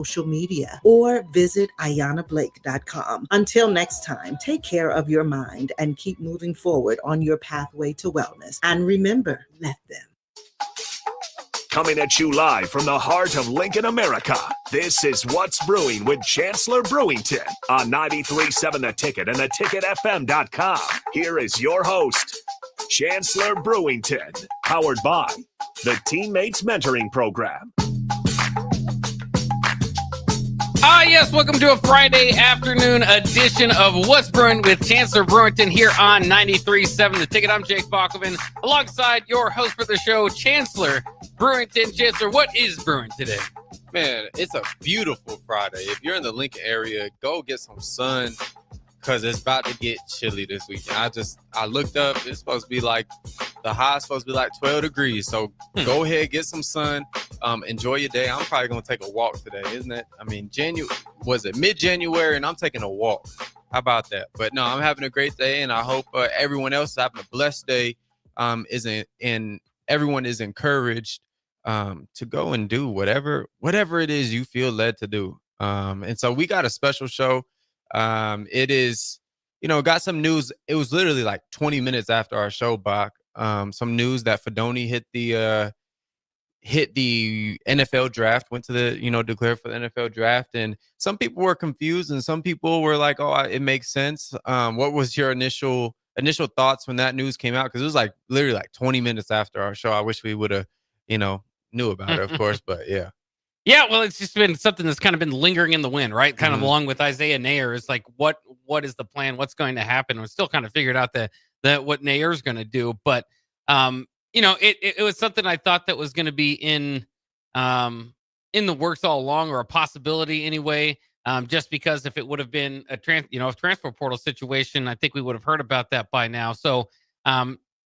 social media or visit ayanablake.com. Until next time, take care of your mind and keep moving forward on your pathway to wellness. And remember, let them. Coming at you live from the heart of Lincoln, America, this is What's Brewing with Chancellor Brewington on 93.7 The Ticket and theticketfm.com. Here is your host, Chancellor Brewington, powered by the Teammates Mentoring Program. Yes, welcome to a Friday afternoon edition of What's Brewing with Chancellor Brewington here on 93.7 The Ticket. I'm Jake Bachman, alongside your host for the show, Chancellor Brewington. Chancellor, what is brewing today? Man, it's a beautiful Friday. If you're in the Lincoln area, go get some sun because it's about to get chilly this weekend. I looked up. It's supposed to be like, the high is supposed to be like 12 degrees. So go ahead, get some sun. Enjoy your day. I'm probably going to take a walk today, isn't it? I mean, mid-January, and I'm taking a walk. How about that? But no, I'm having a great day, and I hope everyone else is having a blessed day. And everyone is encouraged to go and do whatever it is you feel led to do. And so we got a special show. It is, got some news. It was literally like 20 minutes after our show, Bach. Some news that Fidone hit the NFL draft, went to the, declared for the NFL draft. And some people were confused and some people were like, oh, it makes sense. What was your initial thoughts when that news came out? Because it was like literally like 20 minutes after our show. I wish we would have, knew about it, of course, but yeah. Yeah, well, it's just been something that's kind of been lingering in the wind, right? Kind of along with Isaiah Nayer. It's like, what is the plan? What's going to happen? We're still kind of figured out that what Nayer's going to do. But, it was something I thought that was going to be in the works all along, or a possibility anyway. Just because if it would have been a transfer portal situation, I think we would have heard about that by now. So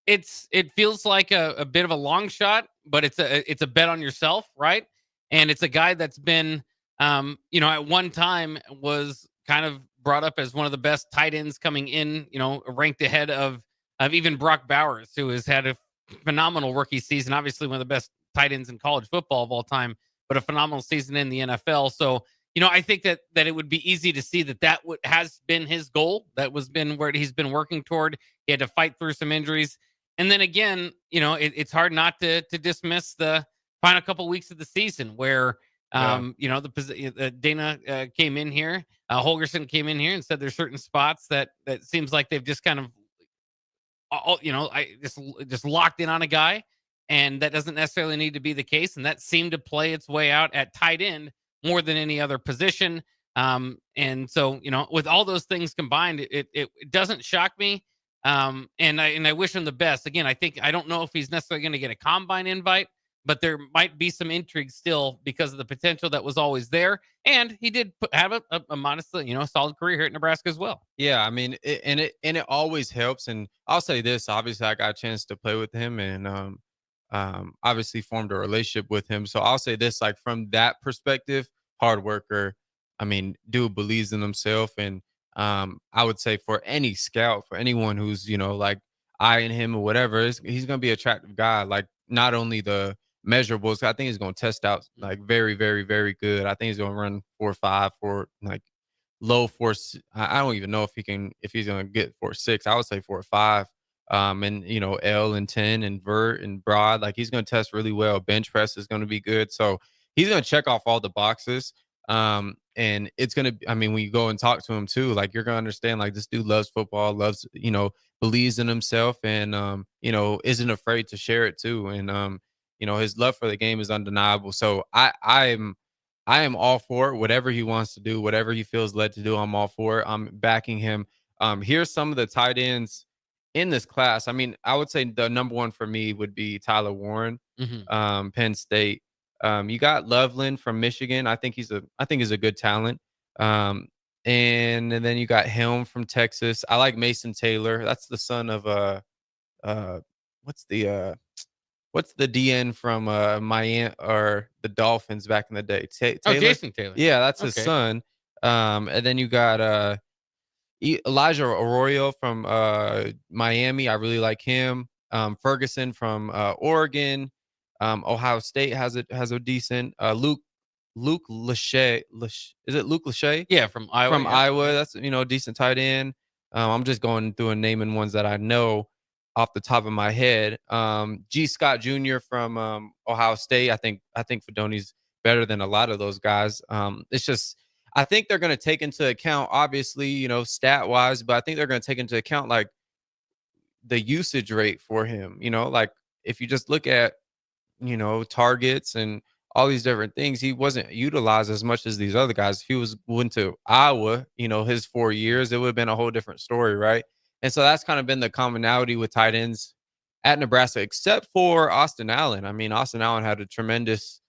it feels like a bit of a long shot, but it's a bet on yourself, right? And it's a guy that's been, at one time was kind of brought up as one of the best tight ends coming in, ranked ahead of even Brock Bowers, who has had a phenomenal rookie season. Obviously, one of the best tight ends in college football of all time, but a phenomenal season in the NFL. So, I think that it would be easy to see that has been his goal. That was been where he's been working toward. He had to fight through some injuries. And then again, it's hard not to dismiss the final couple weeks of the season where, Dana came in here, Holgerson came in here and said there's certain spots that seems like they've just kind of, just locked in on a guy, and that doesn't necessarily need to be the case. And that seemed to play its way out at tight end more than any other position. And so, with all those things combined, it doesn't shock me. And I wish him the best. Again, I don't know if he's necessarily going to get a combine invite, but there might be some intrigue still because of the potential that was always there. And he did have a modestly, solid career here at Nebraska as well. Yeah, I mean, it always helps. And I'll say this, obviously I got a chance to play with him and obviously formed a relationship with him. So I'll say this, like from that perspective, hard worker. I mean, dude believes in himself. And I would say for any scout, for anyone who's, like eyeing him or whatever, he's going to be an attractive guy. Like not only the measurables, I think he's going to test out like very, very, very good. I think he's going to run 4.5 for like low 4. I don't even know if he's going to get 4.6. I would say 4.5. And L and 10 and vert and broad, like he's going to test really well. Bench press is going to be good. So he's going to check off all the boxes. And it's going to, when you go and talk to him too, like you're going to understand, like this dude loves football, loves, believes in himself and, isn't afraid to share it too. And, his love for the game is undeniable. So I am all for it. Whatever he wants to do, whatever he feels led to do, I'm all for it. I'm backing him. Here's some of the tight ends in this class. I would say the number one for me would be Tyler Warren, Penn State. You got Loveland from Michigan. I think he's a good talent. And then you got Helm from Texas. I like Mason Taylor. That's the son of what's the DN from Miami or the Dolphins back in the day? Taylor? Jason Taylor. Yeah, that's his son. And then you got Elijah Arroyo from Miami. I really like him. Ferguson from Oregon. Ohio State has a decent. Luke Luke Lachey. Is it Luke Lachey? Yeah, from Iowa. From Iowa. That's, a decent tight end. I'm just going through and naming ones that I know off the top of my head. G. Scott Jr. from Ohio State. I think Fidone's better than a lot of those guys. It's just, I think they're going to take into account, obviously, stat wise, but I think they're going to take into account like the usage rate for him. Like if you just look at, targets and all these different things, he wasn't utilized as much as these other guys. If he went to Iowa, his 4 years, it would have been a whole different story, right? And so that's kind of been the commonality with tight ends at Nebraska, except for Austin Allen. I mean, Austin Allen had a tremendous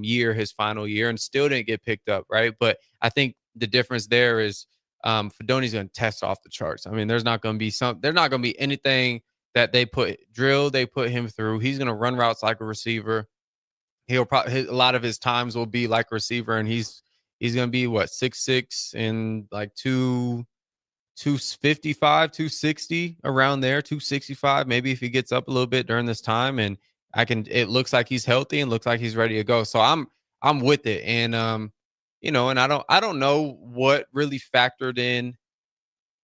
year, his final year, and still didn't get picked up, right? But I think the difference there is Fidone's going to test off the charts. I mean, there's not going to be anything that they put him through. He's going to run routes like a receiver. He'll probably, a lot of his times will be like a receiver, and he's going to be 6'6" and like 255, 260 around there, 265 maybe if he gets up a little bit during this time. And it looks like he's healthy and looks like he's ready to go. So I'm with it. And and I don't know what really factored in,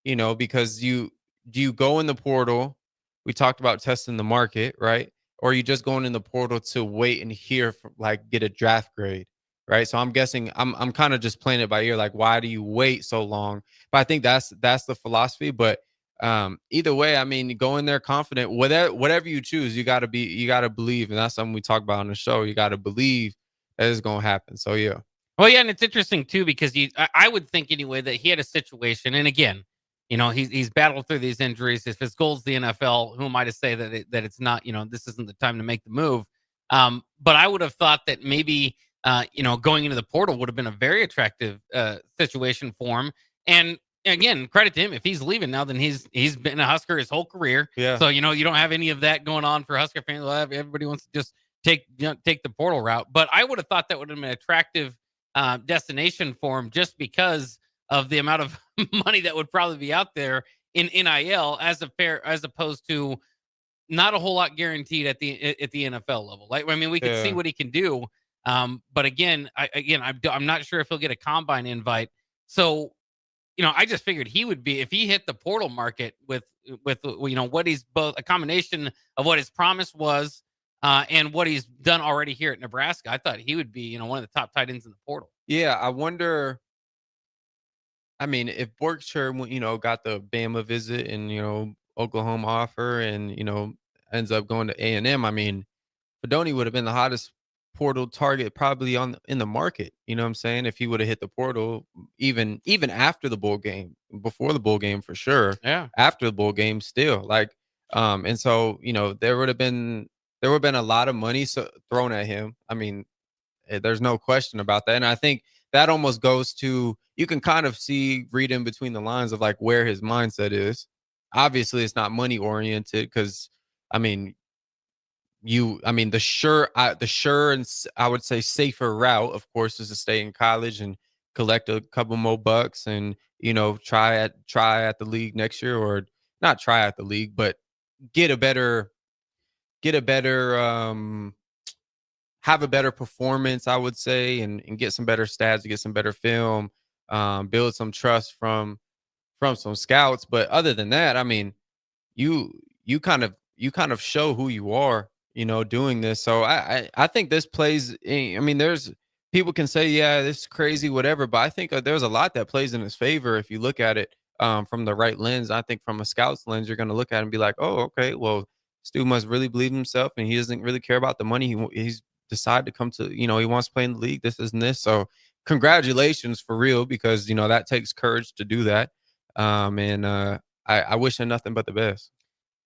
because do you go in the portal? We talked about testing the market, right? Or are you just going in the portal to wait and get a draft grade, right? So I'm guessing I'm kind of just playing it by ear. Like, why do you wait so long? But I think that's the philosophy. But either way, I mean, go in there confident. Whatever you choose, you got to believe, and that's something we talk about on the show. You got to believe that it's going to happen. So yeah. Well, yeah, and it's interesting too because I would think anyway that he had a situation, and again, he's battled through these injuries. If his goal's the NFL, who am I to say that it's not? This isn't the time to make the move. But I would have thought that maybe going into the portal would have been a very attractive situation for him. And again, credit to him. If he's leaving now, then he's been a Husker his whole career. Yeah. So you don't have any of that going on for Husker fans. Everybody wants to just take the portal route. But I would have thought that would have been an attractive destination for him just because of the amount of money that would probably be out there in NIL as opposed to not a whole lot guaranteed at the NFL level. Like, I mean, we can see what he can do. But again, I'm not sure if he'll get a combine invite. So, I just figured he would be, if he hit the portal market with what he's both a combination of what his promise was, and what he's done already here at Nebraska, I thought he would be, one of the top tight ends in the portal. Yeah, I wonder. I mean, if Borkshire, got the Bama visit and Oklahoma offer, and ends up going to A&M, I mean, Fidone would have been the hottest portal target probably in the market. You know what I'm saying? If he would have hit the portal, even after the bowl game, before the bowl game for sure. Yeah. After the bowl game, still like, and so there would have been a lot of money thrown at him. I mean, there's no question about that. And I think that almost goes to, you can kind of read in between the lines of like where his mindset is. Obviously, it's not money oriented because, I mean, the sure and I would say safer route, of course, is to stay in college and collect a couple more bucks and try at the league next year, or not try at the league, but get a better have a better performance, I would say, and get some better stats, get some better film, build some trust from some scouts. But other than that, I mean, you kind of show who you are, doing this. So I think this plays. I mean, there's people can say, yeah, this is crazy, whatever, but I think there's a lot that plays in his favor if you look at it from the right lens. I think from a scout's lens, you're going to look at it and be like, oh, okay, well, this dude must really believe in himself, and he doesn't really care about the money. He's decided to come to, he wants to play in the league. This isn't this. So congratulations for real, because, that takes courage to do that. I wish him nothing but the best.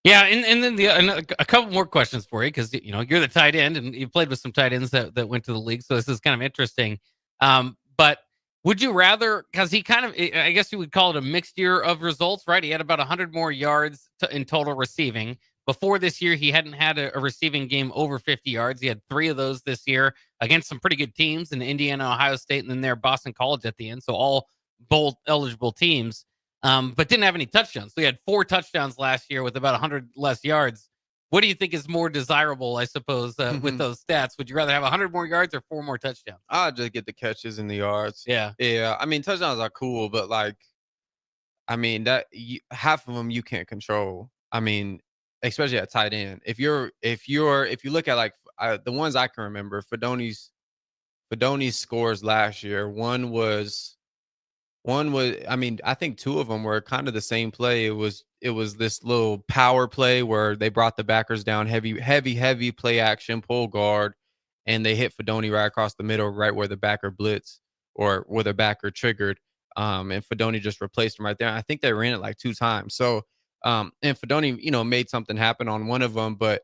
Yeah, and then a couple more questions for you, because you're the tight end and you played with some tight ends that went to the league, so this is kind of interesting. But would you rather, because he kind of, I guess you would call it a mixed year of results, right? He had about 100 more yards in total receiving. Before this year, he hadn't had a receiving game over 50 yards. He had 3 of those this year against some pretty good teams in Indiana, Ohio State, and then there Boston College at the end. So all bowl eligible teams. But didn't have any touchdowns. So he had 4 touchdowns last year with about 100 less yards. what do you think is more desirable, I suppose, with those stats? Would you rather have 100 more yards or 4 more touchdowns? I'll just get the catches and the yards. Yeah. Yeah. I mean, touchdowns are cool, but like, I mean, half of them you can't control. I mean, especially at tight end. If you look at like the ones I can remember, Fidone's scores last year. I mean, I think two of them were kind of the same play. It was this little power play where they brought the backers down, heavy play action, pull guard, and they hit Fidone right across the middle, right where the backer blitz or where the backer triggered. And Fidone just replaced him right there. I think they ran it like 2 times. So, and Fidone, made something happen on one of them, but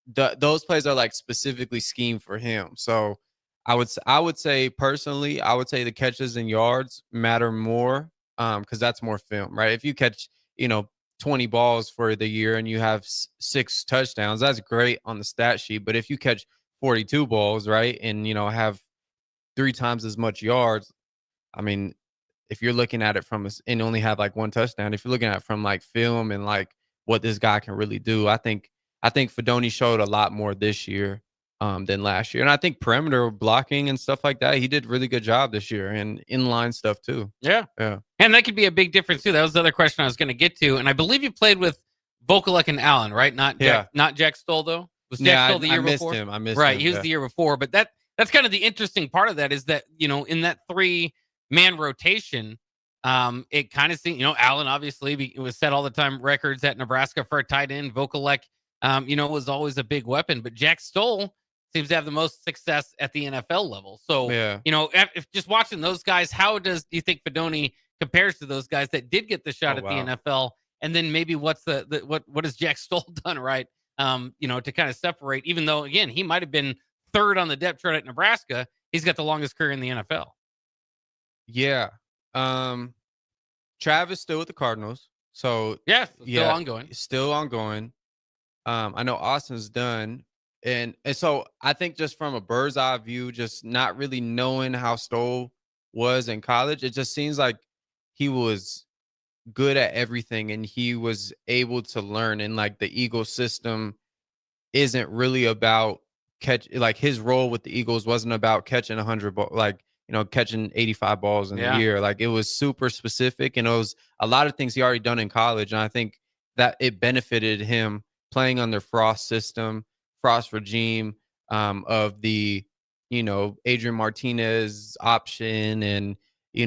those plays are like specifically schemed for him. So I would say personally, I would say the catches and yards matter more because that's more film, right? If you catch, 20 balls for the year and you have 6 touchdowns, that's great on the stat sheet. But if you catch 42 balls, right, and have 3 times as much yards, I mean, if you're looking at it and only have like 1 touchdown, if you're looking at it from like film and like what this guy can really do, I think Fidone showed a lot more this year than last year. And I think perimeter blocking and stuff like that, he did really good job this year, and inline stuff too. Yeah. Yeah. And that could be a big difference too. That was the other question I was going to get to. And I believe you played with Vokalek and Allen, right? Not Jack Stoll though. Was Jack Stoll the year before? I missed him. Right. He was the year before. But that's kind of the interesting part of that is that, in that 3-man rotation, it kind of seemed, Allen obviously was set all the time records at Nebraska for a tight end. Vokalek, was always a big weapon, but Jack Stoll seems to have the most success at the NFL level. So, if just watching those guys, how do you think Fidone compares to those guys that did get the shot at the NFL? And then maybe what's what has Jack Stoll done right? To kind of separate, even though again, he might have been 3rd on the depth chart at Nebraska, he's got the longest career in the NFL. Yeah. Travis still with the Cardinals. So still ongoing. I know Austin's done. And so I think just from a bird's eye view, just not really knowing how Stoll was in college, it just seems like he was good at everything and he was able to learn. And like the Eagles system isn't really about like his role with the Eagles wasn't about catching 100 catching 85 balls in a year. Like it was super specific, and it was a lot of things he already done in college. And I think that it benefited him playing under Frost regime of the, Adrian Martinez option and,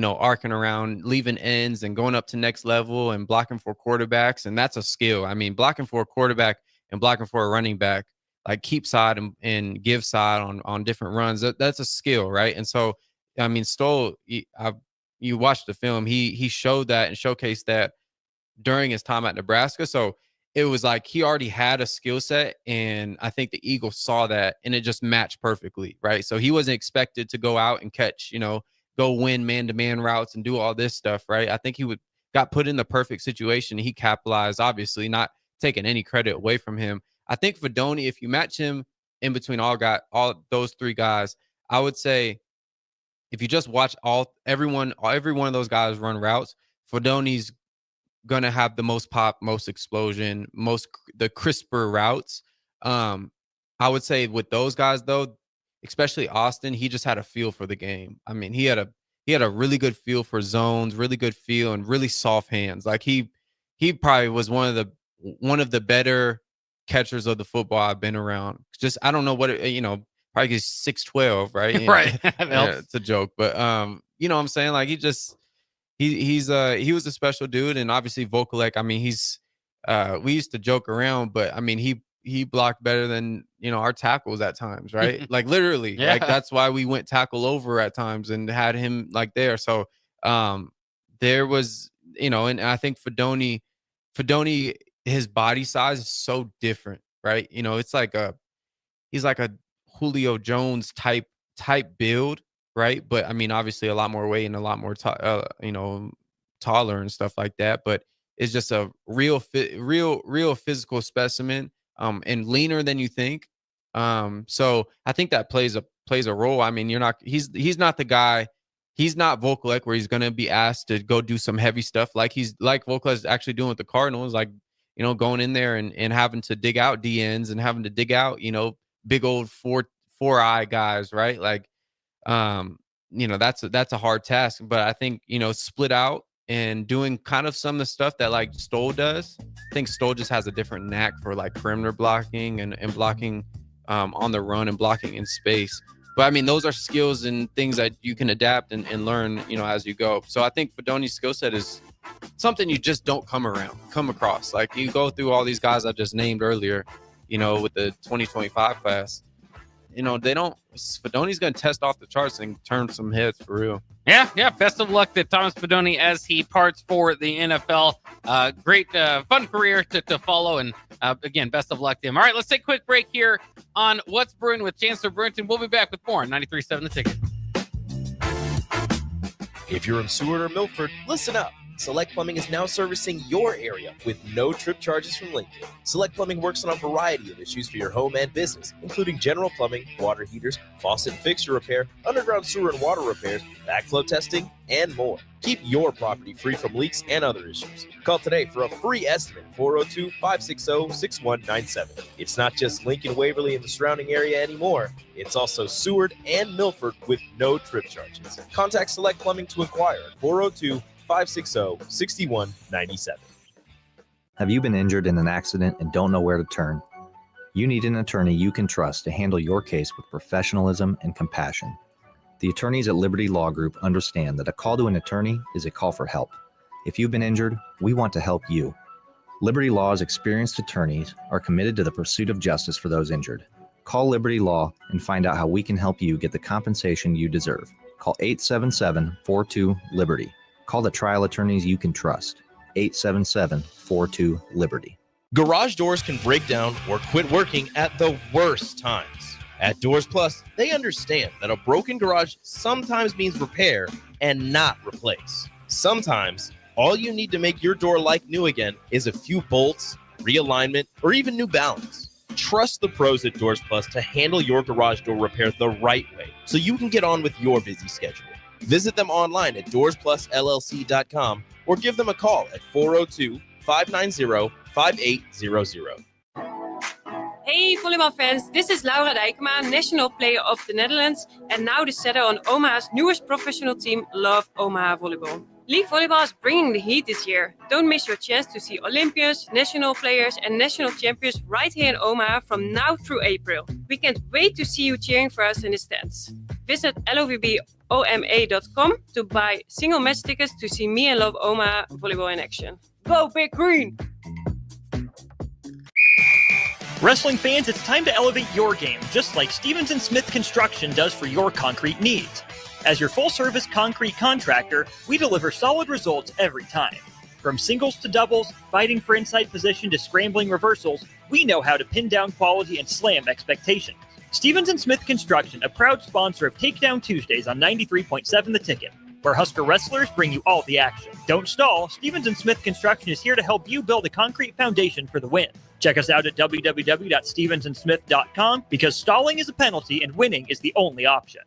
arcing around, leaving ends and going up to next level and blocking for quarterbacks. And that's a skill. I mean, blocking for a quarterback and blocking for a running back, like keep side and give side on different runs. That's a skill, right? And so, I mean, Stoll, you watched the film, he showed that and showcased that during his time at Nebraska. So it was like he already had a skill set, and I think the Eagles saw that, and it just matched perfectly, right? So he wasn't expected to go out and catch, go win man-to-man routes and do all this stuff, right? I think he got put in the perfect situation. He capitalized, obviously, not taking any credit away from him. I think Fidone, if you match him in between all those 3 guys, I would say if you just watch every one of those guys run routes, Fidone's gonna have the most pop, most explosion, the crisper routes. I would say with those guys though, especially Austin, he just had a feel for the game. I mean, he had a really good feel for zones, really good feel, and really soft hands. Like he probably was one of the better catchers of the football I've been around. Just I don't know what probably he's 6'12", right? Right. It's a joke, but you know what I'm saying? Like he was a special dude. And obviously Vokalek, I mean, we used to joke around, but I mean, he blocked better than, our tackles at times, right? Like literally, like that's why we went tackle over at times and had him like there. So there was, and I think Fidone, his body size is so different, right? It's like he's like a Julio Jones type build, right? But I mean, obviously a lot more weight and a lot more, taller and stuff like that. But it's just a real physical specimen, and leaner than you think. So I think that plays a role. I mean, he's not the guy. He's not Vokalek where he's going to be asked to go do some heavy stuff like Vokalek is actually doing with the Cardinals. Like going in there and having to dig out DNs and having to dig out, big old four-eye guys, right? Like, that's a hard task. But I think, split out and doing kind of some of the stuff that like Stoll does. I think Stoll just has a different knack for like perimeter blocking and blocking on the run and blocking in space. But I mean, those are skills and things that you can adapt and learn, as you go. So I think Fidone's skill set is something you just don't come across. Like, you go through all these guys I just named earlier, with the 2025 class. Fidone's going to test off the charts and turn some heads for real. Yeah. Best of luck to Thomas Fidone as he parts for the NFL. Great, fun career to follow. And again, best of luck to him. All right, let's take a quick break here on What's Brewing with Chancellor Brewington. We'll be back with more on 93.7 The Ticket. If you're in Seward or Milford, listen up. Select Plumbing is now servicing your area with no trip charges from Lincoln. Select Plumbing works on a variety of issues for your home and business, including general plumbing, water heaters, faucet and fixture repair, underground sewer and water repairs, backflow testing, and more. Keep your property free from leaks and other issues. Call today for a free estimate, 402-560-6197. It's not just Lincoln, Waverly, and the surrounding area anymore. It's also Seward and Milford with no trip charges. Contact Select Plumbing to inquire at 402-560-6197. Have you been injured in an accident and don't know where to turn? You need an attorney you can trust to handle your case with professionalism and compassion. The attorneys at Liberty Law Group understand that a call to an attorney is a call for help. If you've been injured, we want to help you. Liberty Law's experienced attorneys are committed to the pursuit of justice for those injured. Call Liberty Law and find out how we can help you get the compensation you deserve. Call 877-42-LIBERTY. Call the trial attorneys you can trust. 877-42-LIBERTY. Garage doors can break down or quit working at the worst times. At Doors Plus, they understand that a broken garage sometimes means repair and not replace. Sometimes, all you need to make your door like new again is a few bolts, realignment, or even new balance. Trust the pros at Doors Plus to handle your garage door repair the right way so you can get on with your busy schedule. Visit them online at doorsplusllc.com or give them a call at 402-590-5800. Hey volleyball fans, this is Laura Dijkema, National Player of the Netherlands and now the setter on Omaha's newest professional team, Love Omaha Volleyball. League volleyball is bringing the heat this year. Don't miss your chance to see Olympians, national players and national champions right here in Omaha from now through April. We can't wait to see you cheering for us in the stands. Visit lovboma.com to buy single match tickets to see me and Love Omaha Volleyball in action. Go Big Green! Wrestling fans, it's time to elevate your game, just like Stevens & Smith Construction does for your concrete needs. As your full-service concrete contractor, we deliver solid results every time. From singles to doubles, fighting for inside position to scrambling reversals, we know how to pin down quality and slam expectations. Stevens & Smith Construction, a proud sponsor of Takedown Tuesdays on 93.7 The Ticket, where Husker wrestlers bring you all the action. Don't stall, Stevens & Smith Construction is here to help you build a concrete foundation for the win. Check us out at www.stevensandsmith.com because stalling is a penalty and winning is the only option.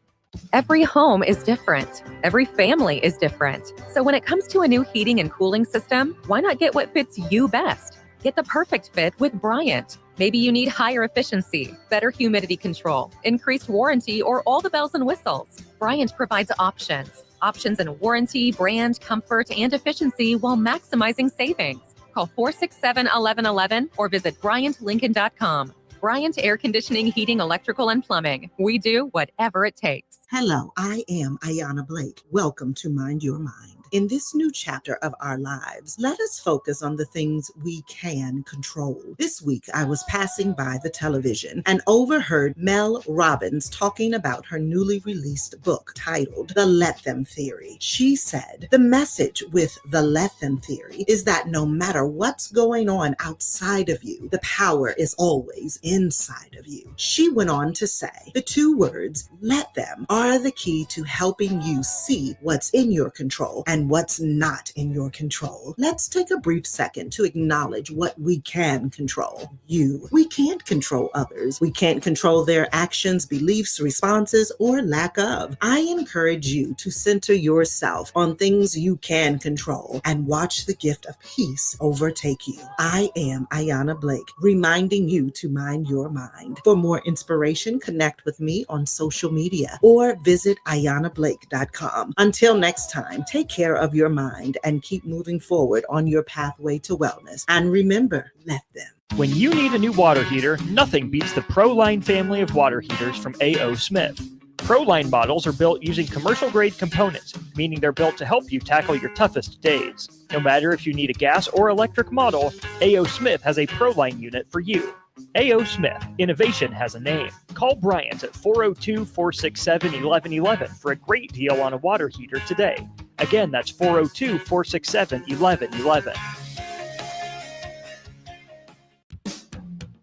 Every home is different. Every family is different. So when it comes to a new heating and cooling system, why not get what fits you best? Get the perfect fit with Bryant. Maybe you need higher efficiency, better humidity control, increased warranty, or all the bells and whistles. Bryant provides options in warranty, brand, comfort, and efficiency while maximizing savings. Call 467-1111 or visit BryantLincoln.com. Bryant Air Conditioning, Heating, Electrical, and Plumbing. We do whatever it takes. Hello, I am Ayanna Blake. Welcome to Mind Your Mind. In this new chapter of our lives, let us focus on the things we can control. This week, I was passing by the television and overheard Mel Robbins talking about her newly released book titled The Let Them Theory. She said, the message with the Let Them Theory is that no matter what's going on outside of you, the power is always inside of you. She went on to say, the two words, let them, are the key to helping you see what's in your control and and what's not in your control. Let's take a brief second to acknowledge what we can control. We can't control others. We can't control their actions, beliefs, responses, or lack of. I encourage you to center yourself on things you can control and watch the gift of peace overtake you. I am Ayanna Blake, reminding you to mind your mind. For more inspiration, connect with me on social media or visit AyannaBlake.com. Until next time, take care of your mind and keep moving forward on your pathway to wellness. And remember, let them. When you need a new water heater, nothing beats the ProLine family of water heaters from A.O. Smith. ProLine models are built using commercial-grade components, meaning they're built to help you tackle your toughest days. No matter if you need a gas or electric model, A.O. Smith has a ProLine unit for you. A.O. Smith, innovation has a name. Call Bryant at 402-467-1111 for a great deal on a water heater today. Again, that's 402-467-1111.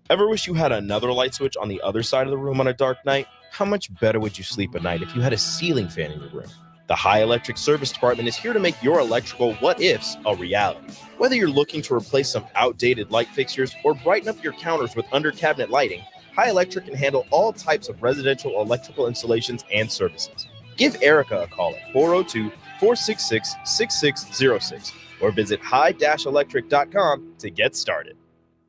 Ever wish you had another light switch on the other side of the room on a dark night? How much better would you sleep at night if you had a ceiling fan in your room? The High Electric Service Department is here to make your electrical what-ifs a reality. Whether you're looking to replace some outdated light fixtures or brighten up your counters with under-cabinet lighting, High Electric can handle all types of residential electrical installations and services. Give Erica a call at 402-466-6606 or visit high-electric.com to get started.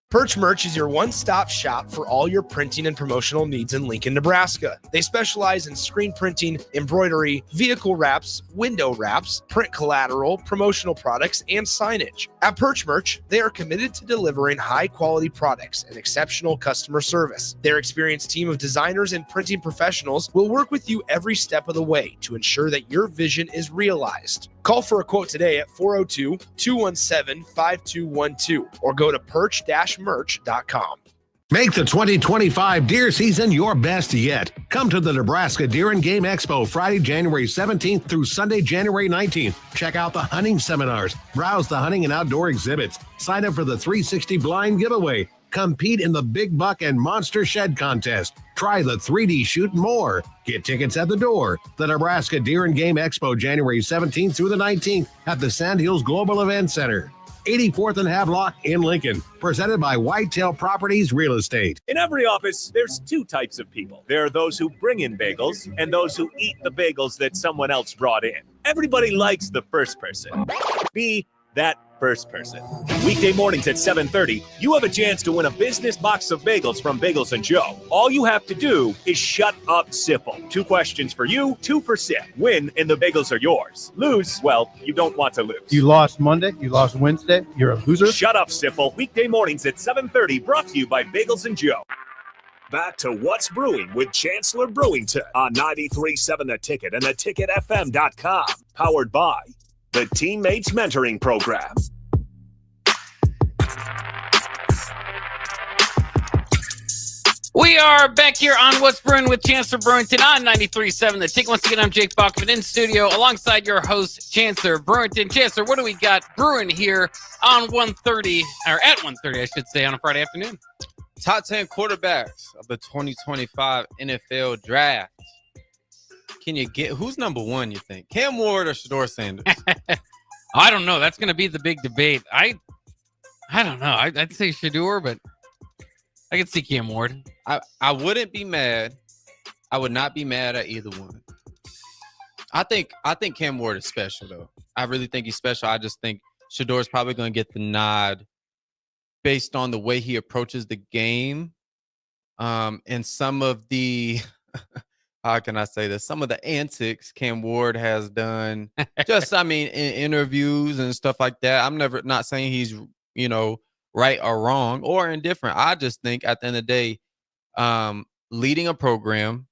Perch Merch is your one-stop shop for all your printing and promotional needs in Lincoln, Nebraska. They specialize in screen printing, embroidery, vehicle wraps, window wraps, print collateral, promotional products, and signage. At Perch Merch, they are committed to delivering high-quality products and exceptional customer service. Their experienced team of designers and printing professionals will work with you every step of the way to ensure that your vision is realized. Call for a quote today at 402-217-5212 or go to perch-merch.com. Make the 2025 deer season your best yet. Come to the Nebraska Deer and Game Expo Friday, January 17th through Sunday, January 19th. Check out the hunting seminars, browse the hunting and outdoor exhibits, sign up for the 360 blind giveaway, compete in the Big Buck and Monster Shed contest, try the 3D shoot and more. Get tickets at the door. The Nebraska Deer and Game Expo, January 17th through the 19th at the Sandhills Global Event Center. 84th and Havelock in Lincoln, presented by Whitetail Properties Real Estate. In every office, there's two types of people. There are those who bring in bagels and those who eat the bagels that someone else brought in. Everybody likes the first person. Be that first person. Weekday mornings at 7:30, you have a chance to win a business box of bagels from Bagels & Joe. All you have to do is shut up, Sipple. 2 questions for you, 2 for Sip. Win, and the bagels are yours. Lose, well, you don't want to lose. You lost Monday, you lost Wednesday, you're a loser. Shut up, Sipple. Weekday mornings at 7:30, brought to you by Bagels & Joe. Back to What's Brewing with Chancellor Brewington on 93.7 The Ticket and theticketfm.com. Powered by the Teammates Mentoring Program. We are back here on What's Brewing with Chancellor Brewington on 93.7 The Ticket. Once again, I'm Jake Bachman in studio alongside your host, Chancellor Brewington. Chancellor, what do we got brewing here on 1:30, or at 1:30, I should say, on a Friday afternoon? Top 10 quarterbacks of the 2025 NFL Draft. Can you get who's number one, you think? Cam Ward or Shedeur Sanders? I don't know. That's going to be the big debate. I don't know. I'd say Shedeur, but I could see Cam Ward. I wouldn't be mad. I would not be mad at either one. I think Cam Ward is special, though. I really think he's special. I just think Shedeur's probably going to get the nod based on the way he approaches the game, and some of the how can I say this? Some of the antics Cam Ward has done, just in interviews and stuff like that. I'm not saying he's right or wrong or indifferent. I just think at the end of the day, leading a program.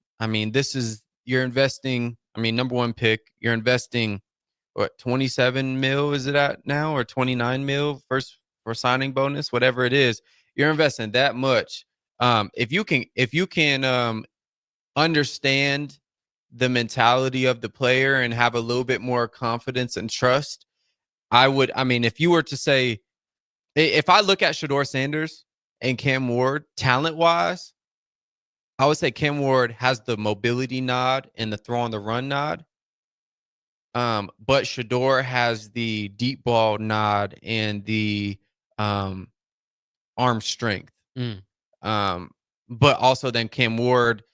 You're investing. Number one pick. You're investing what, 27 mil is it at now, or 29 mil first for signing bonus, whatever it is. You're investing that much. If you can understand the mentality of the player and have a little bit more confidence and trust, if you were to say, if I look at Shedeur Sanders and Cam Ward talent-wise, I would say Cam Ward has the mobility nod and the throw on the run nod. But Shador has the deep ball nod and the arm strength. But also then Cam Ward,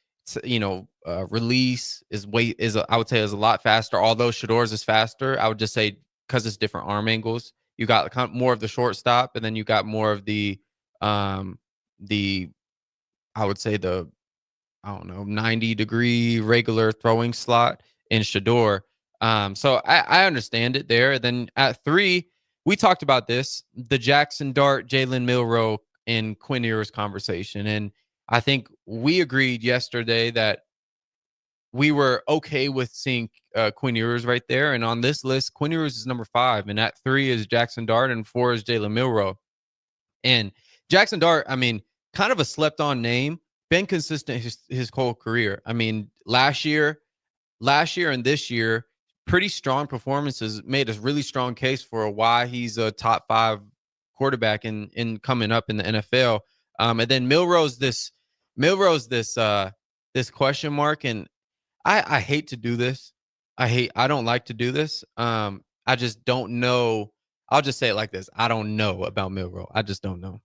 release is I would say is a lot faster. Although Shador's is faster, I would just say because it's different arm angles. You got more of the shortstop, and then you got more of the I would say the 90-degree regular throwing slot in Shador. So I understand it there. Then at 3, we talked about this, the Jackson Dart, Jalen Milroe, and Quinn Ewers conversation. And I think we agreed yesterday that we were okay with seeing Quinn Ewers right there. And on this list, Quinn Ewers is number 5. And at 3 is Jackson Dart, and 4 is Jalen Milroe. And Jackson Dart, I mean, kind of a slept-on name, been consistent his whole career. I mean, last year and this year, pretty strong performances, made a really strong case for why he's a top 5 quarterback in coming up in the NFL. And then Milroe's this question mark, and I hate to do this. I don't like to do this. I just don't know. I'll just say it like this. I don't know about Milroe. I just don't know.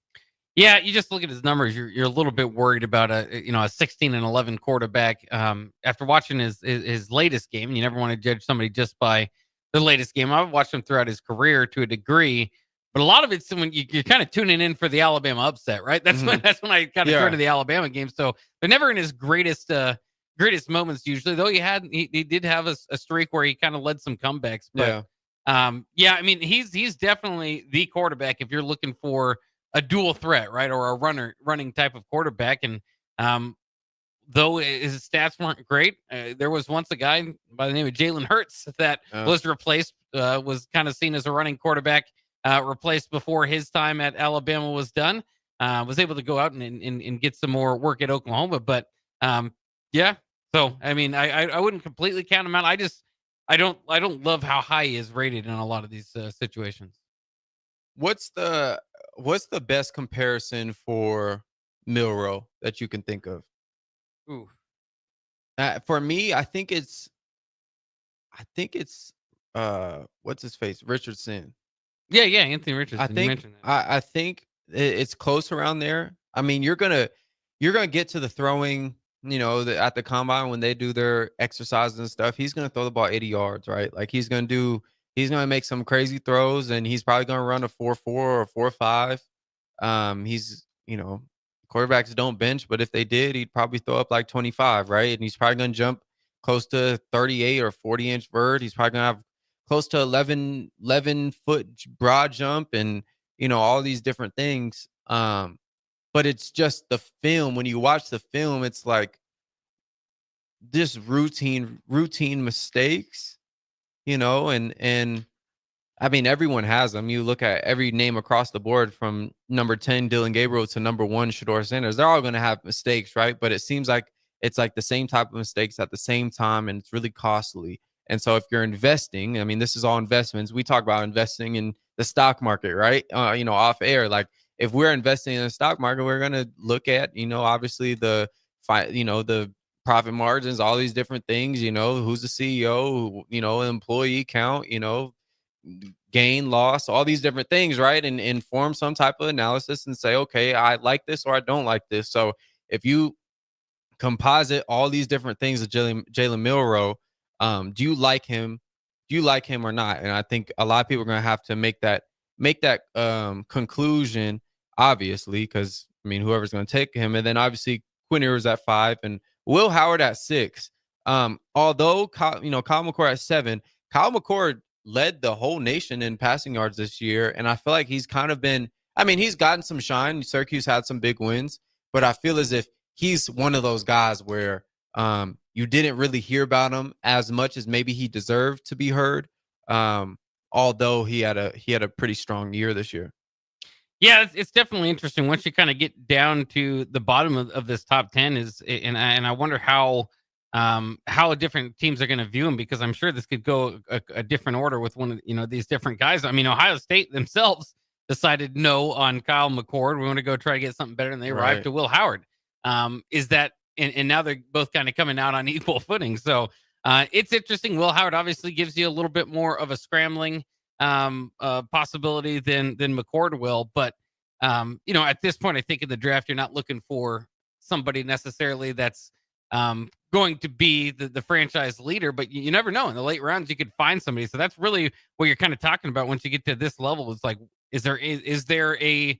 Yeah, you just look at his numbers. You're a little bit worried about a 16-11 quarterback. After watching his latest game, and you never want to judge somebody just by the latest game. I've watched him throughout his career to a degree, but a lot of it's when you're kind of tuning in for the Alabama upset, right? That's when I kind of turn to the Alabama game. So they're never in his greatest moments usually. Though he did have a streak where he kind of led some comebacks. But I mean he's definitely the quarterback if you're looking for a dual threat, right? Or a running type of quarterback. And though his stats weren't great, there was once a guy by the name of Jalen Hurts that was replaced, was kind of seen as a running quarterback, replaced before his time at Alabama was done. Was able to go out and get some more work at Oklahoma. But so I mean, I wouldn't completely count him out. I don't love how high he is rated in a lot of these situations. What's the best comparison for Milroe that you can think of? Ooh. For me, I think it's what's his face? Richardson. Yeah, Anthony Richardson. I think it's close around there. I mean, you're gonna get to the throwing, at the combine when they do their exercises and stuff. He's gonna throw the ball 80 yards, right? Like he's gonna make some crazy throws, and he's probably gonna run a 4.4 or 4.5. He's quarterbacks don't bench, but if they did, he'd probably throw up like 25, right? And he's probably gonna jump close to 38 or 40-inch vert. He's probably gonna have close to 11 foot broad jump, and all these different things. But it's just the film. When you watch the film, it's like just routine mistakes, and I mean, everyone has them. You look at every name across the board from number 10, Dylan Gabriel, to number 1, Shador Sanders. They're all going to have mistakes, right? But it seems like it's like the same type of mistakes at the same time, and it's really costly. And so if you're investing, I mean, this is all investments. We talk about investing in the stock market, right? Off air. Like if we're investing in the stock market, we're going to look at, obviously the profit margins, all these different things, who's the CEO, employee count, gain, loss, all these different things, right? And form some type of analysis and say, okay, I like this or I don't like this. So if you composite all these different things of Jalen Milroe, do you like him? Do you like him or not? And I think a lot of people are going to have to make that conclusion, obviously, because I mean, whoever's going to take him. And then obviously Quinn Ewers at 5 and Will Howard at 6. Although Kyle McCord at 7, Kyle McCord led the whole nation in passing yards this year. And I feel like he's kind of been, I mean, he's gotten some shine. Syracuse had some big wins, but I feel as if he's one of those guys where you didn't really hear about him as much as maybe he deserved to be heard. Although he had a pretty strong year this year. Yeah, it's definitely interesting once you kind of get down to the bottom of this top 10 and I wonder how different teams are going to view him, because I'm sure this could go a different order with one of these different guys. I mean, Ohio State themselves decided no on Kyle McCord. We want to go try to get something better, and they arrived to Will Howard. Is that and now they're both kind of coming out on equal footing. So It's interesting. Will Howard obviously gives you a little bit more of a scrambling possibility than McCord will, but at this point, I think in the draft, you're not looking for somebody necessarily that's going to be the franchise leader, but you never know. In the late rounds, you could find somebody. So that's really what you're kind of talking about once you get to this level. It's like, is there a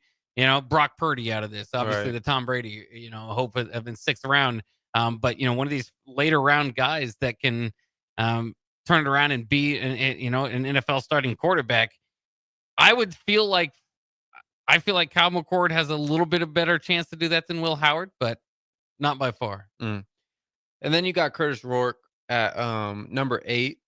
Brock Purdy out of this? Obviously, Right. the Tom Brady, hope of in 6th round. But one of these later round guys that can turn it around and be an NFL starting quarterback. I feel like Kyle McCord has a little bit of better chance to do that than Will Howard, but not by far. And then you got Curtis Rourke at number 8,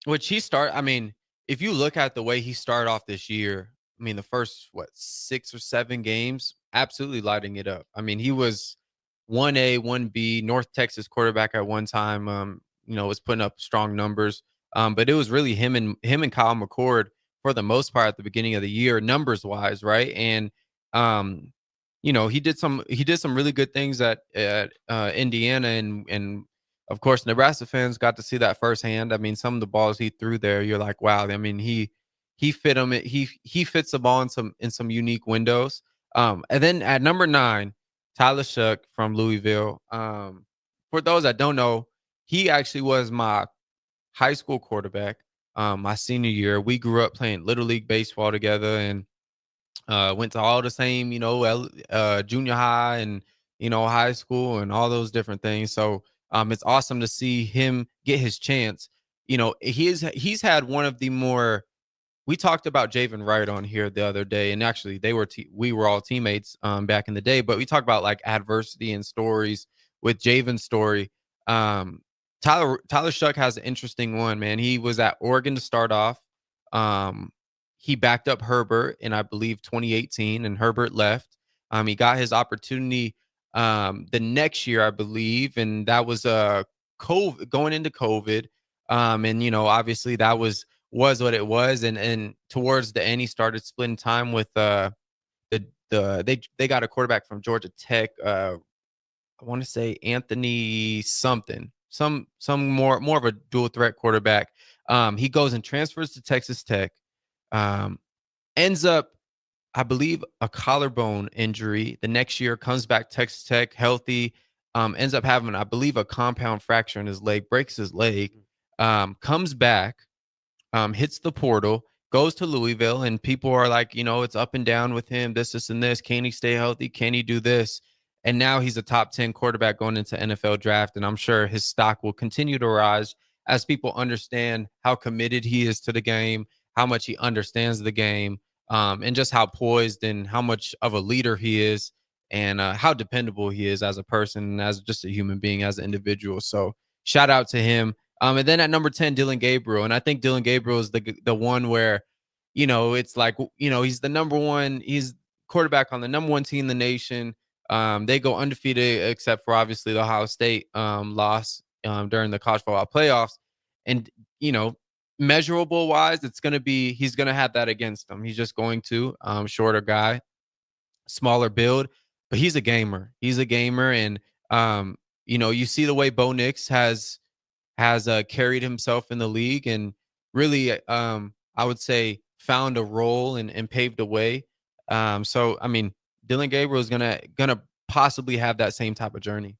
which if you look at the way he started off this year, the first 6 or 7 games, absolutely lighting it up. He was 1A, 1B, North Texas quarterback at one time. Was putting up strong numbers. But it was really him and Kyle McCord for the most part at the beginning of the year, numbers wise, right? And he did some really good things at Indiana, and of course Nebraska fans got to see that firsthand. Some of the balls he threw there, you're like, wow. He fit him. He fits the ball in some unique windows. And then at number 9, Tyler Shuck from Louisville. For those that don't know, he actually was my high school quarterback my senior year. We grew up playing Little League baseball together and went to all the same, junior high and, high school and all those different things. So it's awesome to see him get his chance. He's had one of the more. We talked about Javen Wright on here the other day, and actually we were all teammates back in the day, but we talked about like adversity and stories with Javen's story. Tyler Shuck has an interesting one, man. He was at Oregon to start off. He backed up Herbert in, I believe, 2018, and Herbert left. He got his opportunity the next year, I believe, and that was COVID, going into COVID. And obviously that was what it was, and towards the end he started splitting time with they got a quarterback from Georgia Tech. I want to say Anthony something, some more of a dual threat quarterback. He goes and transfers to Texas Tech. Ends up, I believe, a collarbone injury. The next year comes back Texas Tech healthy. Ends up having, I believe, a compound fracture in his leg, breaks his leg. Comes back. Hits the portal, goes to Louisville, and people are like, it's up and down with him, this, and this. Can he stay healthy? Can he do this? And now he's a top 10 quarterback going into NFL draft, and I'm sure his stock will continue to rise as people understand how committed he is to the game, how much he understands the game, and just how poised and how much of a leader he is, and how dependable he is as a person, as just a human being, as an individual. So shout out to him. And then at number 10, Dylan Gabriel. And I think Dylan Gabriel is the one where, it's like, he's the number one. He's quarterback on the number 1 team in the nation. They go undefeated, except for obviously the Ohio State loss during the college football playoffs. And, measurable wise, he's going to have that against him. He's just going to, shorter guy, smaller build, but he's a gamer. And, you see the way Bo Nix has carried himself in the league and really, I would say, found a role and paved a way. So, Dylan Gabriel is gonna possibly have that same type of journey.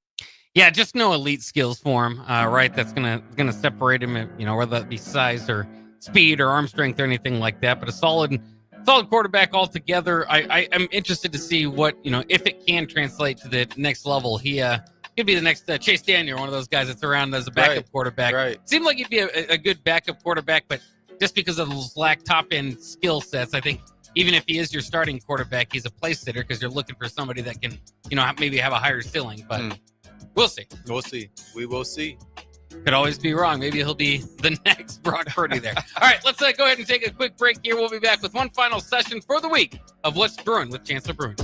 Yeah, just no elite skills for him, right? That's gonna separate him, whether that be size or speed or arm strength or anything like that. But a solid quarterback altogether. I'm interested to see what, if it can translate to the next level. He could be the next Chase Daniel, one of those guys that's around as a backup quarterback. Right. Seemed like he'd be a good backup quarterback, but just because of those lack top end skill sets, I think even if he is your starting quarterback, he's a place sitter because you're looking for somebody that can, maybe have a higher ceiling. But we'll see. We will see. Could always be wrong. Maybe he'll be the next Brock Purdy there. All right, let's go ahead and take a quick break here. We'll be back with one final session for the week of What's Brewing with Chancellor Brewing.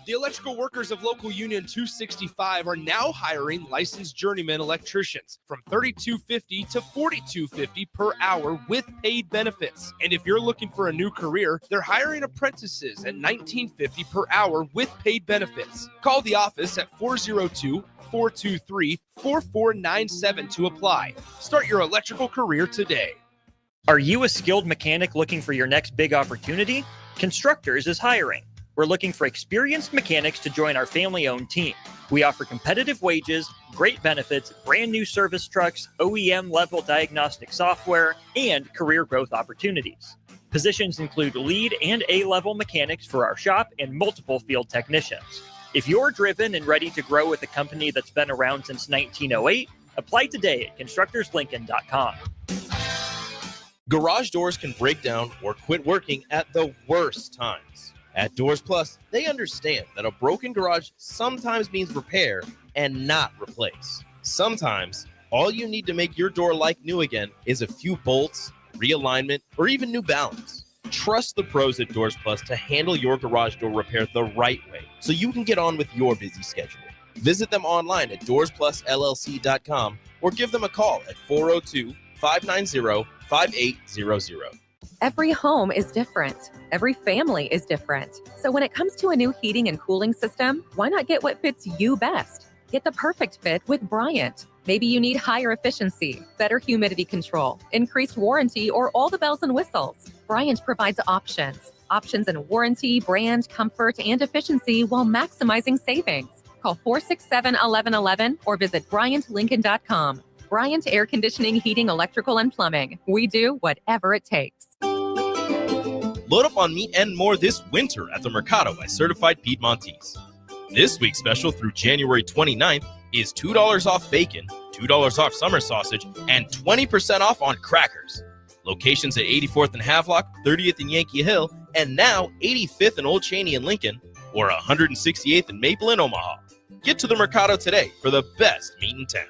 The electrical workers of Local Union 265 are now hiring licensed journeyman electricians from $32.50 to $42.50 per hour with paid benefits. And if you're looking for a new career, they're hiring apprentices at $19.50 per hour with paid benefits. Call the office at 402-423-4497 to apply. Start your electrical career today. Are you a skilled mechanic looking for your next big opportunity? Constructors is hiring. We're looking for experienced mechanics to join our family-owned team. We offer competitive wages, great benefits, brand new service trucks, OEM-level diagnostic software, and career growth opportunities. Positions include lead and A-level mechanics for our shop and multiple field technicians. If you're driven and ready to grow with a company that's been around since 1908, apply today at constructorslincoln.com. Garage doors can break down or quit working at the worst times. At Doors Plus, they understand that a broken garage sometimes means repair and not replace. Sometimes, all you need to make your door like new again is a few bolts, realignment, or even new balance. Trust the pros at Doors Plus to handle your garage door repair the right way so you can get on with your busy schedule. Visit them online at doorsplusllc.com or give them a call at 402-590-5800. Every home is different. Every family is different. So when it comes to a new heating and cooling system, why not get what fits you best? Get the perfect fit with Bryant. Maybe you need higher efficiency, better humidity control, increased warranty, or all the bells and whistles. Bryant provides options in warranty, brand, comfort, and efficiency while maximizing savings. Call 467-1111 or visit BryantLincoln.com. Bryant Air Conditioning, Heating, Electrical, and Plumbing. We do whatever it takes. Load up on meat and more this winter at the Mercado by Certified Piedmontese. This week's special through January 29th is $2 off bacon, $2 off summer sausage, and 20% off on crackers. Locations at 84th and Havelock, 30th and Yankee Hill, and now 85th and Old Cheney in Lincoln, or 168th and Maple in Omaha. Get to the Mercado today for the best meat in town.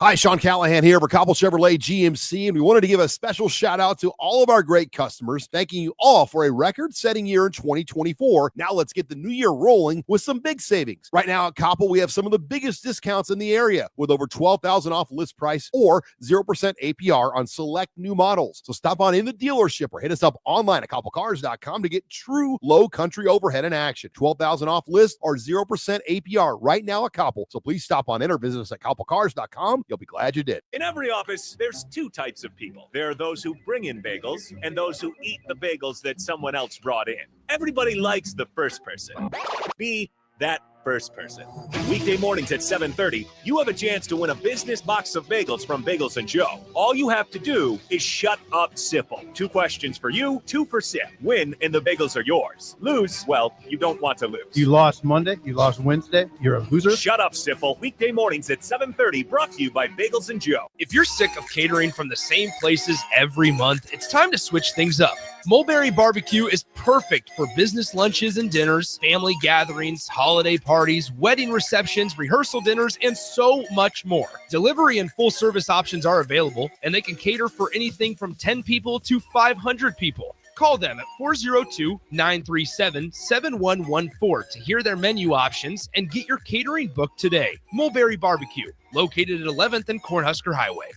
Hi, Sean Callahan here for Cobble Chevrolet GMC, and we wanted to give a special shout out to all of our great customers, thanking you all for a record-setting year in 2024. Now let's get the new year rolling with some big savings. Right now at Cobble, we have some of the biggest discounts in the area with over $12,000 off list price or 0% APR on select new models. So stop on in the dealership or hit us up online at cobblecars.com to get true low country overhead in action. $12,000 off list or 0% APR right now at Cobble. So please stop on in or visit us at cobblecars.com. You'll be glad you did. In every office, there's two types of people. There are those who bring in bagels and those who eat the bagels that someone else brought in. Everybody likes the first person. Be that first person. Weekday mornings at 7:30, you have a chance to win a business box of bagels from Bagels & Joe. All you have to do is shut up, Sipple. 2 questions for you, 2 for Sip. Win, and the bagels are yours. Lose, well, you don't want to lose. You lost Monday, you lost Wednesday, you're a loser. Shut up, Sipple. Weekday mornings at 7:30, brought to you by Bagels & Joe. If you're sick of catering from the same places every month, it's time to switch things up. Mulberry Barbecue is perfect for business lunches and dinners, family gatherings, holiday parties, wedding receptions, rehearsal dinners, and so much more. Delivery and full service options are available, and they can cater for anything from 10 people to 500 people. Call them at 402-937-7114 to hear their menu options and get your catering booked today. Mulberry Barbecue, located at 11th and Cornhusker Highway.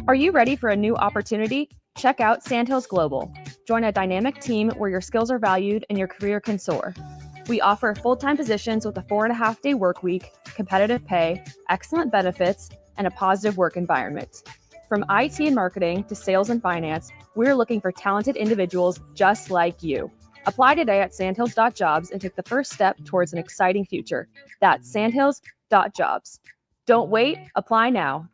Are you ready for a new opportunity? Check out Sandhills Global. Join a dynamic team where your skills are valued and your career can soar. We offer full-time positions with a 4.5-day work week, competitive pay, excellent benefits, and a positive work environment. From IT and marketing to sales and finance, we're looking for talented individuals just like you. Apply today at sandhills.jobs and take the first step towards an exciting future. That's sandhills.jobs. Don't wait, apply now.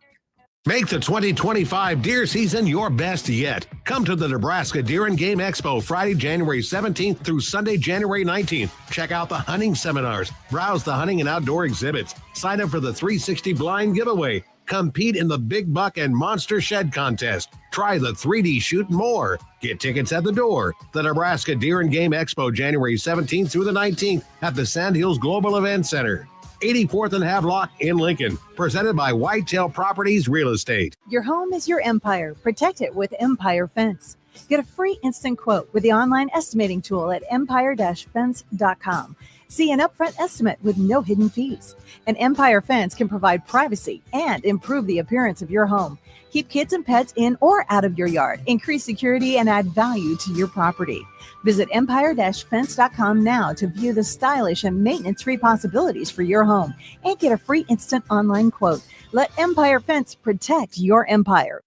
Make the 2025 deer season your best yet. Come to the Nebraska Deer and Game Expo Friday, January 17th through Sunday, January 19th. Check out the hunting seminars, browse the hunting and outdoor exhibits, sign up for the 360 blind giveaway, compete in the Big Buck and Monster Shed contest, try the 3D shoot and more. Get tickets at the door. The Nebraska Deer and Game Expo, January 17th through the 19th at the Sandhills Global Event Center. 84th and Havelock in Lincoln. Presented by Whitetail Properties Real Estate. Your home is your empire. Protect it with Empire Fence. Get a free instant quote with the online estimating tool at empire-fence.com. See an upfront estimate with no hidden fees. An Empire Fence can provide privacy and improve the appearance of your home. Keep kids and pets in or out of your yard. Increase security and add value to your property. Visit empire-fence.com now to view the stylish and maintenance-free possibilities for your home and get a free instant online quote. Let Empire Fence protect your empire.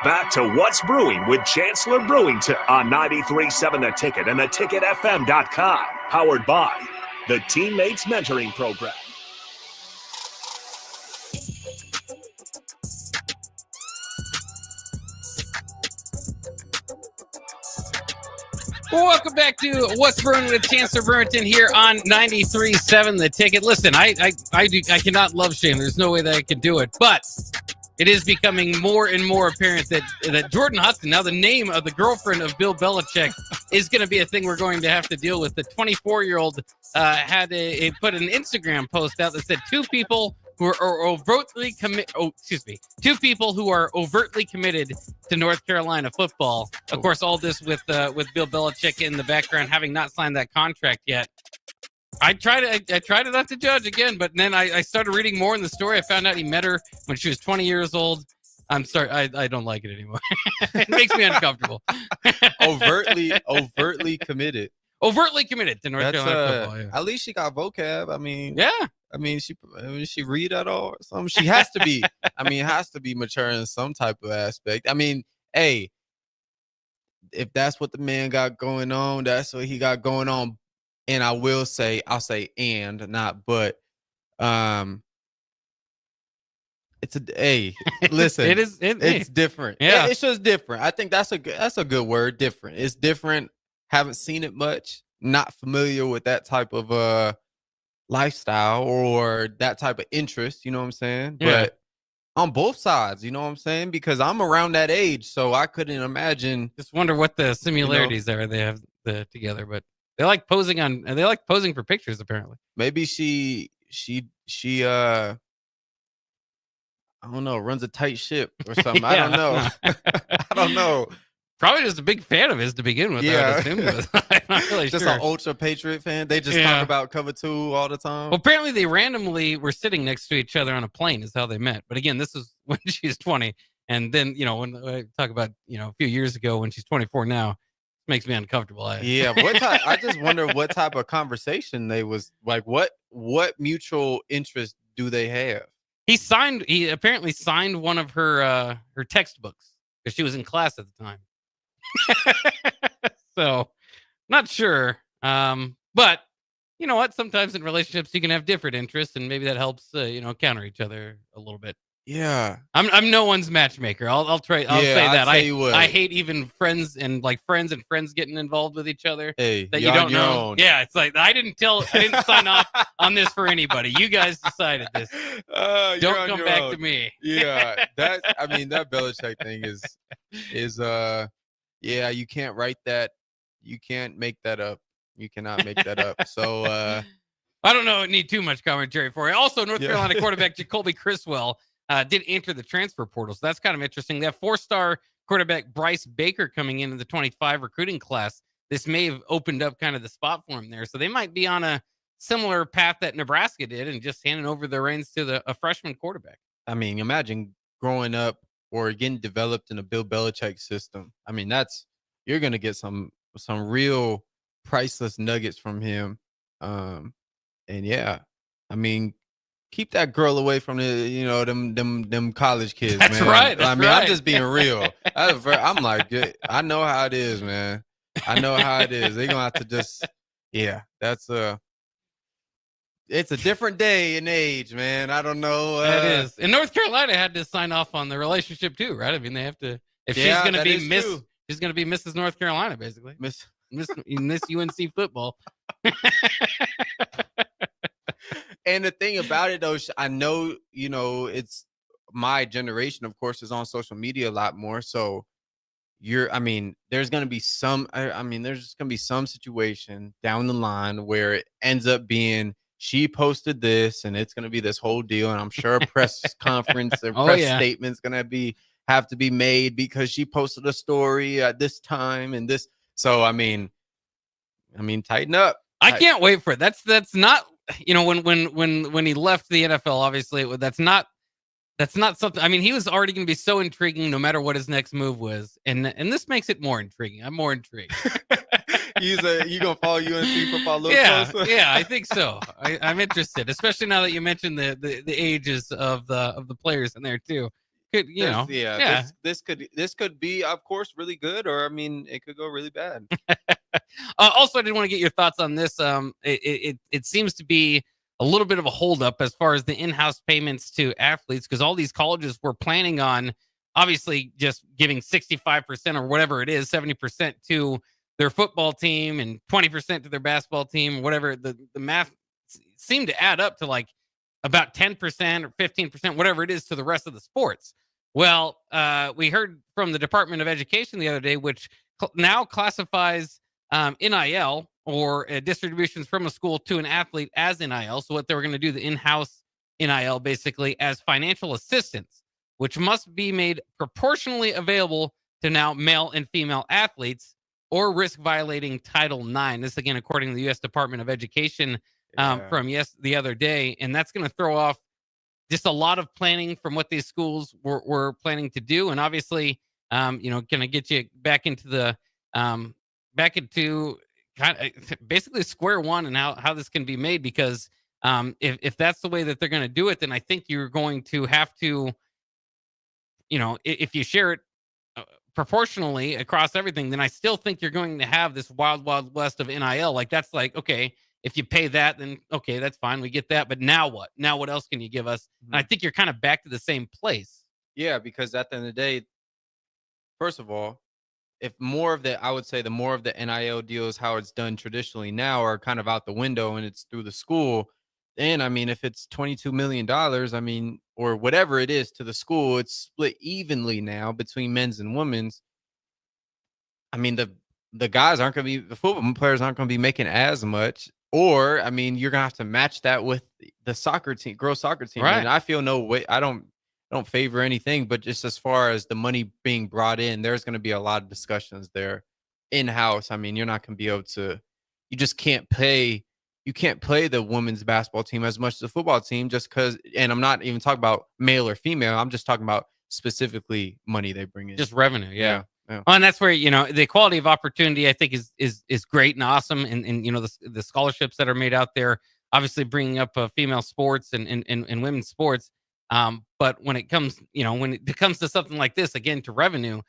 Back to What's Brewing with Chancellor Brewington on 93.7 The Ticket and theticketfm.com. Powered by the Teammates Mentoring Program. Welcome back to What's Brewing with Chancellor Brewington here on 93.7 The Ticket. Listen, I cannot love shame. There's no way that I can do it, but it is becoming more and more apparent that Jordan Hudson, now the name of the girlfriend of Bill Belichick, is going to be a thing we're going to have to deal with. The 24-year-old had put an Instagram post out that said two people who are overtly committed to North Carolina football. Of course, all this with Bill Belichick in the background, having not signed that contract yet. I tried not to judge again, but then I started reading more in the story. I found out he met her when she was 20 years old. I'm sorry, I don't like it anymore. It makes me uncomfortable. overtly committed. Overtly committed to North Carolina football. Yeah. At least she got vocab. I mean, yeah. I mean, she read at all or something. She has to be. I mean, has to be mature in some type of aspect. I mean, hey, if that's what the man got going on, that's what he got going on. And I'll say and not but. It's listen. It's different. Yeah, it's just different. I think that's a good word. Different. It's different. Haven't seen it much. Not familiar with that type of lifestyle or that type of interest. You know what I'm saying? Yeah. But on both sides, you know what I'm saying? Because I'm around that age, so I couldn't imagine. Just wonder what the similarities are they have together. But they like posing for pictures. Apparently, maybe she I don't know, runs a tight ship or something. I don't know. I don't know. Probably just a big fan of his to begin with. Yeah. I'm not really just sure. an ultra Patriot fan. They just talk about cover 2 all the time. Well, apparently they randomly were sitting next to each other on a plane is how they met. But again, this is when she's 20. And then, when I talk about, a few years ago when she's 24 now, it makes me uncomfortable. I just wonder what type of conversation they was like. What mutual interest do they have? He apparently signed one of her textbooks because she was in class at the time. So not sure. But you know what? Sometimes in relationships you can have different interests and maybe that helps, counter each other a little bit. Yeah. I'm no one's matchmaker. I'll say that. I hate even friends and friends getting involved with each other. Hey, that you don't know. Own. Yeah, it's like I didn't sign off on this for anybody. You guys decided this. Don't come back to me. Yeah, that Belichick thing is yeah, you can't write that. You can't make that up. You cannot make that up. So I don't know. Need too much commentary for it. Also, North Carolina quarterback Jacoby Criswell did enter the transfer portal. So that's kind of interesting. They have 4-star quarterback Bryce Baker coming into the 25 recruiting class. This may have opened up kind of the spot for him there. So they might be on a similar path that Nebraska did and just handing over the reins to a freshman quarterback. I mean, imagine growing up or getting developed in a Bill Belichick system. I mean, you're going to get some real priceless nuggets from him. And yeah, I mean, keep that girl away from them college kids, That's man. Right. I mean, right. I'm just being real. I'm like, I know how it is, man. I know how it is. They're going to have to just, it's a different day and age, man. I don't know. That is. And North Carolina had to sign off on the relationship too, right? I mean, they have to, if she's going to be she's going to be Mrs. North Carolina, basically. Miss UNC football. And the thing about it, though, I know, it's my generation, of course, is on social media a lot more. So there's going to be there's just going to be some situation down the line where it ends up being she posted this, and it's going to be this whole deal. And I'm sure a press conference or Oh, press yeah. statement's going to have to be made because she posted a story at this time and this. So, I mean, tighten up. I can't wait for it. That's not, when he left the NFL, obviously that's not something. I mean, he was already going to be so intriguing no matter what his next move was. And this makes it more intriguing. I'm more intrigued. You gonna follow UNC football a little closer? Yeah, I think so. I'm interested, especially now that you mentioned the ages of the players in there too. This could be, of course, really good, or I mean, it could go really bad. Also, I did want to get your thoughts on this. It seems to be a little bit of a holdup as far as the in-house payments to athletes, because all these colleges were planning on obviously just giving 65% or whatever it is, 70% to their football team and 20% to their basketball team, whatever. The math seemed to add up to like about 10% or 15%, whatever it is, to the rest of the sports. Well, we heard from the Department of Education the other day, which now classifies NIL or distributions from a school to an athlete as NIL. So what they were going to do, the in-house NIL, basically as financial assistance, which must be made proportionally available to now male and female athletes or risk violating Title IX. This, again, according to the U.S. Department of Education from the other day. And that's going to throw off just a lot of planning from what these schools were planning to do. And obviously, going to get you back into kind of basically square one and how this can be made, because if that's the way that they're going to do it, then I think you're going to have to, if you share it proportionally across everything, then I still think you're going to have this wild west of NIL. Like, that's like, okay, if you pay that, then okay, that's fine, we get that, but now what else can you give us? And I think you're kind of back to the same place. Yeah, because at the end of the day, first of all, if more of the NIL deals, how it's done traditionally now, are kind of out the window and it's through the school, then, I mean, if it's $22 million, I mean, or whatever it is to the school, it's split evenly now between men's and women's. I mean, the guys aren't going to be, the football players aren't going to be making as much, or, I mean, you're going to have to match that with the soccer team, girls soccer team. Right. And I feel no way, I don't favor anything, but just as far as the money being brought in, there's going to be a lot of discussions there in-house. I mean, you're not going to be able to, you just can't play the women's basketball team as much as the football team just because, and I'm not even talking about male or female, I'm just talking about specifically money they bring in. Just revenue. Yeah. Yeah. Oh, and that's where, the equality of opportunity, I think, is great and awesome. And the scholarships that are made out there, obviously bringing up female sports and women's sports. But when it comes, to something like this, again, to revenue,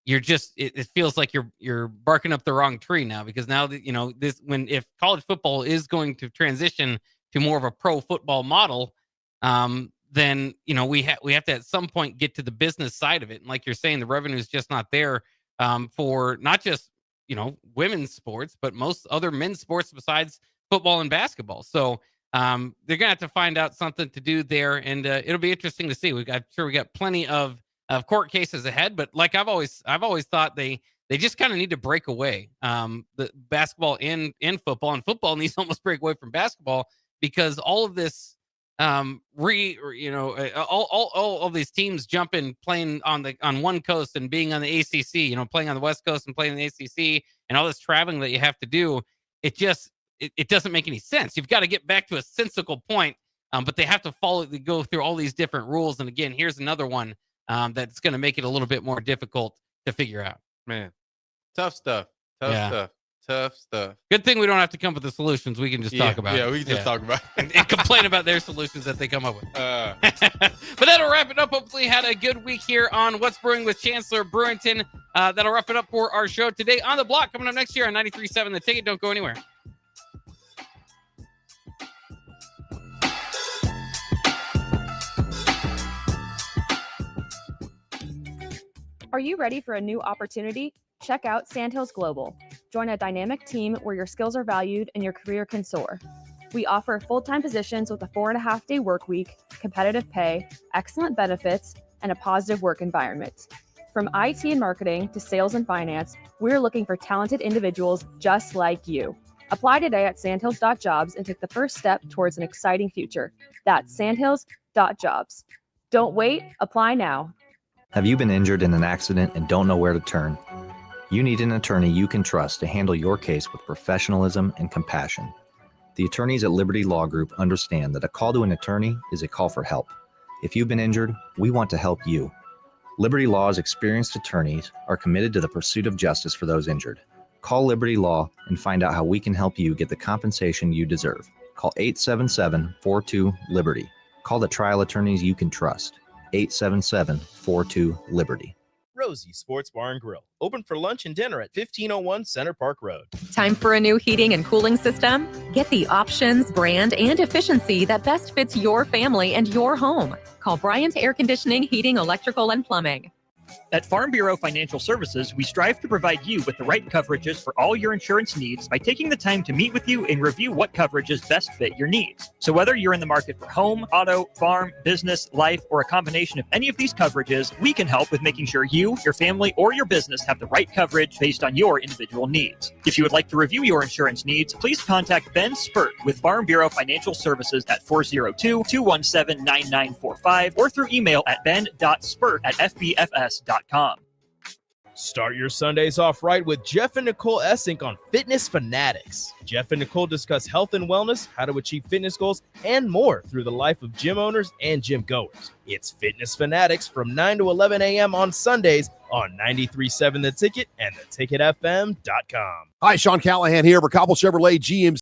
you're just, it feels like you're barking up the wrong tree now, because now that, if college football is going to transition to more of a pro football model, then, we have to at some point get to the business side of it. And like you're saying, the revenue is just not there, for not just, women's sports, but most other men's sports besides football and basketball. So, they're gonna have to find out something to do there, and it'll be interesting to see. I'm sure we got plenty of court cases ahead, but like I've always thought, they just kind of need to break away. The basketball and football, and football needs to almost break away from basketball, because all of this, all of these teams jumping, playing on one coast and being on the ACC, playing on the West Coast and playing in the ACC, and all this traveling that you have to do, it doesn't make any sense. You've got to get back to a sensical point, but they have to go through all these different rules. And again, here's another one that's going to make it a little bit more difficult to figure out. Man, tough stuff. Tough stuff. Good thing we don't have to come up with the solutions. We can just talk about it. Yeah, we can just talk about it. and complain about their solutions that they come up with. But that'll wrap it up. Hopefully had a good week here on What's Brewing with Chancellor Brewington. That'll wrap it up for our show today. On the Block, coming up next year on 93.7 The Ticket. Don't go anywhere. Are you ready for a new opportunity? Check out Sandhills Global. Join a dynamic team where your skills are valued and your career can soar. We offer full-time positions with a 4.5-day work week, competitive pay, excellent benefits, and a positive work environment. From IT and marketing to sales and finance, we're looking for talented individuals just like you. Apply today at sandhills.jobs and take the first step towards an exciting future. That's sandhills.jobs. Don't wait, apply now. Have you been injured in an accident and don't know where to turn? You need an attorney you can trust to handle your case with professionalism and compassion. The attorneys at Liberty Law Group understand that a call to an attorney is a call for help. If you've been injured, we want to help you. Liberty Law's experienced attorneys are committed to the pursuit of justice for those injured. Call Liberty Law and find out how we can help you get the compensation you deserve. Call 877-42-LIBERTY. Call the trial attorneys you can trust. 877-42-LIBERTY. Rosie Sports Bar and Grill, open for lunch and dinner at 1501 Center Park Road. Time for a new heating and cooling system? Get the options, brand, and efficiency that best fits your family and your home. Call Bryant Air Conditioning, Heating, Electrical, and Plumbing. At Farm Bureau Financial Services, we strive to provide you with the right coverages for all your insurance needs by taking the time to meet with you and review what coverages best fit your needs. So whether you're in the market for home, auto, farm, business, life, or a combination of any of these coverages, we can help with making sure you, your family, or your business have the right coverage based on your individual needs. If you would like to review your insurance needs, please contact Ben Spurt with Farm Bureau Financial Services at 402-217-9945 or through email at ben.spurt@fbfs.com. Start your Sundays off right with Jeff and Nicole Essink on Fitness Fanatics. Jeff and Nicole discuss health and wellness, how to achieve fitness goals, and more through the life of gym owners and gym goers. It's Fitness Fanatics from 9 to 11 a.m. on Sundays on 93.7 The Ticket and theticketfm.com. Hi, Sean Callahan here for Cobble Chevrolet GMC.